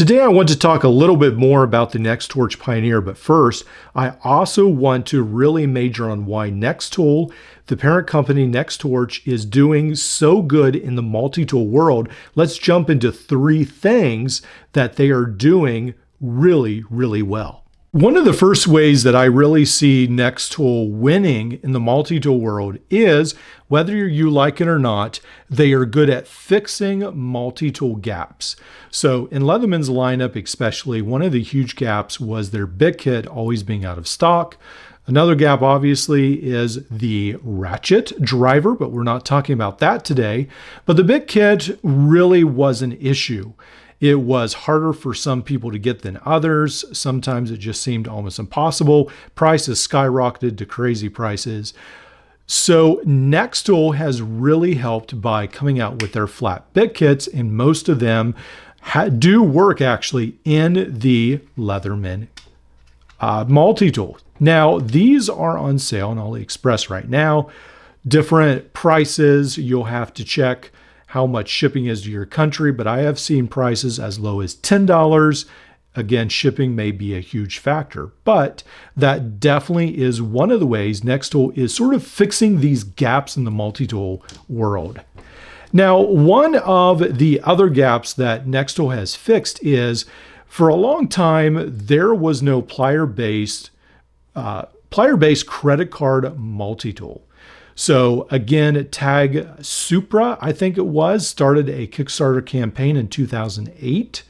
Today I want to talk a little bit more about the Nextorch Pioneer, but first I also want to really major on why Nextool, the parent company Nextorch, is doing so good in the multi-tool world. Let's jump into 3 things that they are doing really, really well. One of the first ways that I really see Nextool winning in the multi-tool world is, whether you like it or not, they are good at fixing multi-tool gaps. So in Leatherman's lineup especially, one of the huge gaps was their bit kit always being out of stock. Another gap obviously is the ratchet driver, but we're not talking about that today. But the bit kit really was an issue. It was harder for some people to get than others. Sometimes it just seemed almost impossible. Prices skyrocketed to crazy prices. So Nextool has really helped by coming out with their flat bit kits, and most of them do work actually in the Leatherman multi-tool. Now, these are on sale on Aliexpress right now. Different prices. You'll have to check how much shipping is to your country, but I have seen prices as low as $10. Again, shipping may be a huge factor, but that definitely is one of the ways Nextool is sort of fixing these gaps in the multi-tool world. Now, one of the other gaps that Nextool has fixed is, for a long time, there was no plier-based credit card multi-tool. So again, Tag Supra, I think it was, started a Kickstarter campaign in 2008.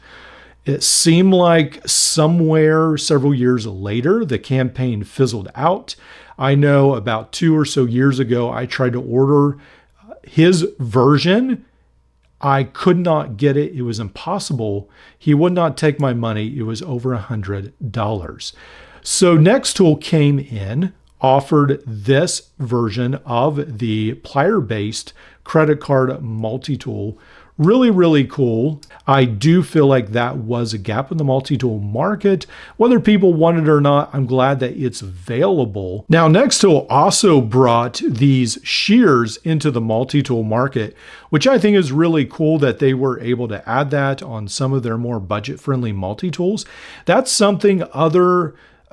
It seemed like somewhere several years later, the campaign fizzled out. I know about 2 or so years ago, I tried to order his version. I could not get it. It was impossible. He would not take my money. It was over $100. So Nextool came in, offered this version of the plier-based credit card multi-tool. Really, really cool. I do feel like that was a gap in the multi-tool market. Whether people want it or not, I'm glad that it's available. Now, Nextool also brought these shears into the multi-tool market, which I think is really cool that they were able to add that on some of their more budget-friendly multi-tools. That's something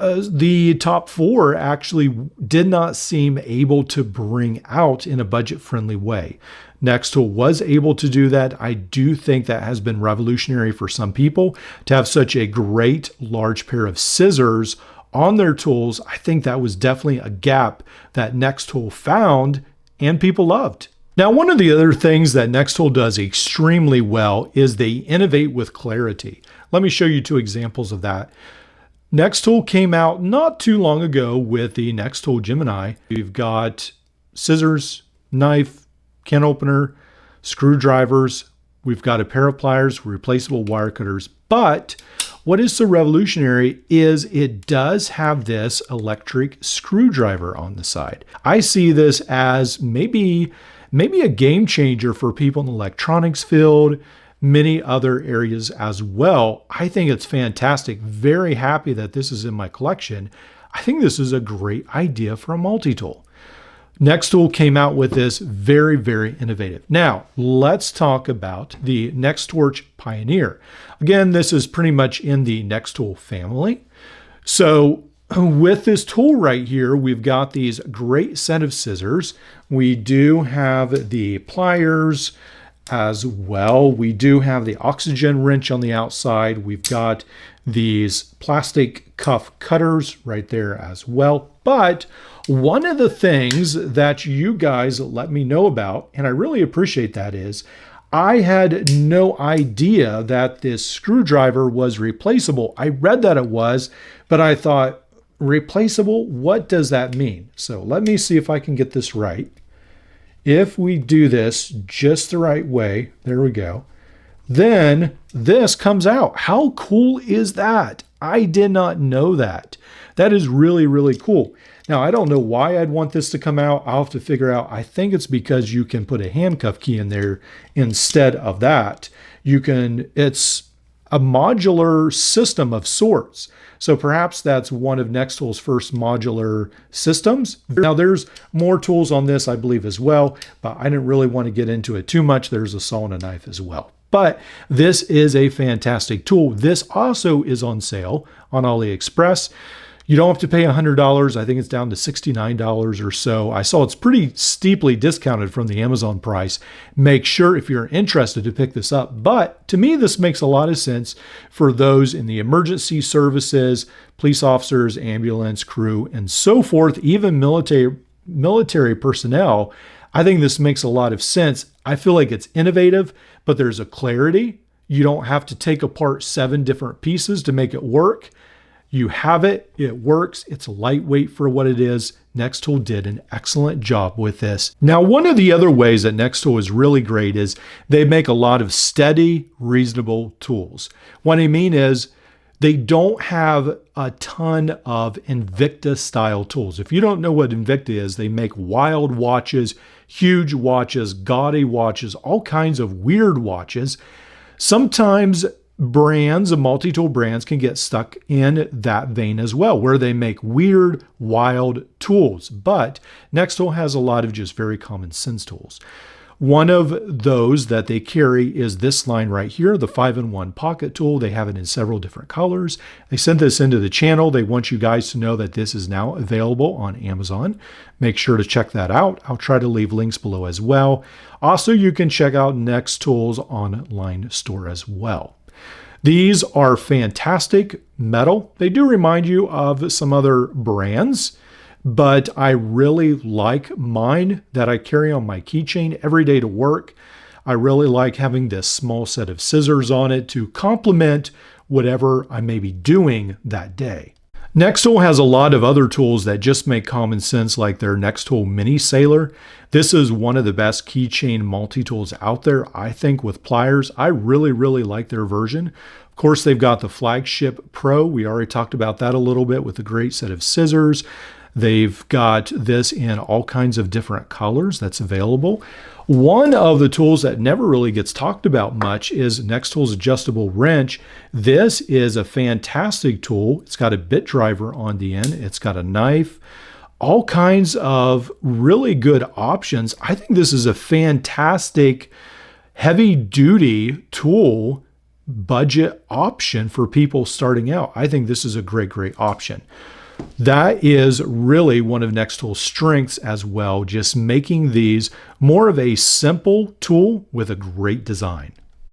the top 4 actually did not seem able to bring out in a budget-friendly way. Nextool was able to do that. I do think that has been revolutionary for some people to have such a great large pair of scissors on their tools. I think that was definitely a gap that Nextool found and people loved. Now, one of the other things that Nextool does extremely well is they innovate with clarity. Let me show you 2 examples of that. Nextool came out not too long ago with the Nextool Gemini. We've got scissors, knife, can opener, screwdrivers. We've got a pair of pliers, replaceable wire cutters. But what is so revolutionary is it does have this electric screwdriver on the side. I see this as maybe a game changer for people in the electronics field, many other areas as well. I think it's fantastic. Very happy that this is in my collection. I think this is a great idea for a multi-tool. Nextool came out with this very, very innovative. Now, let's talk about the Nextorch Pioneer. Again, this is pretty much in the Nextool family. So with this tool right here, we've got these great set of scissors. We do have the pliers as well. We do have the oxygen wrench on the outside. We've got these plastic cuff cutters right there as well. But one of the things that you guys let me know about, and I really appreciate that, is I had no idea that this screwdriver was replaceable. I read that it was, but I thought, replaceable? What does that mean? So let me see if I can get this right. If we do this just the right way, there we go, then this comes out. How cool is that? I did not know that. That is really, really cool. Now, I don't know why I'd want this to come out. I'll have to figure out. I think it's because you can put a handcuff key in there instead of that. It's a modular system of sorts. So perhaps that's one of Nextool's first modular systems. Now there's more tools on this, I believe, as well, but I didn't really want to get into it too much. There's a saw and a knife as well. But this is a fantastic tool. This also is on sale on Aliexpress. You don't have to pay $100. I think it's down to $69 or so. I saw it's pretty steeply discounted from the Amazon price. Make sure if you're interested to pick this up. But to me, this makes a lot of sense for those in the emergency services, police officers, ambulance crew, and so forth, even military personnel. I think this makes a lot of sense. I feel like it's innovative, but there's a clarity. You don't have to take apart 7 different pieces to make it work. You have it, it works, it's lightweight for what it is. Nextool did an excellent job with this. Now, one of the other ways that Nextool is really great is they make a lot of steady, reasonable tools. What I mean is they don't have a ton of Invicta style tools. If you don't know what Invicta is, they make wild watches, huge watches, gaudy watches, all kinds of weird watches. Sometimes brands and multi-tool brands can get stuck in that vein as well, where they make weird, wild tools. But Nextool has a lot of just very common sense tools. One of those that they carry is this line right here, the 5-in-1 pocket tool. They have it in several different colors. They sent this into the channel. They want you guys to know that this is now available on Amazon. Make sure to check that out. I'll try to leave links below as well. Also, you can check out Nextool's online store as well. These are fantastic metal. They do remind you of some other brands, but I really like mine that I carry on my keychain every day to work. I really like having this small set of scissors on it to complement whatever I may be doing that day. Nextool has a lot of other tools that just make common sense, like their Nextool Mini Sailor. This is one of the best keychain multi-tools out there, I think, with pliers. I really, really like their version. Of course, they've got the Flagship Pro. We already talked about that a little bit with a great set of scissors. They've got this in all kinds of different colors that's available. One of the tools that never really gets talked about much is Nextool's adjustable wrench. This is a fantastic tool. It's got a bit driver on the end. It's got a knife, all kinds of really good options. I think this is a fantastic heavy-duty tool budget option for people starting out. I think this is a great, great option. That is really one of Nextool's strengths as well, just making these more of a simple tool with a great design.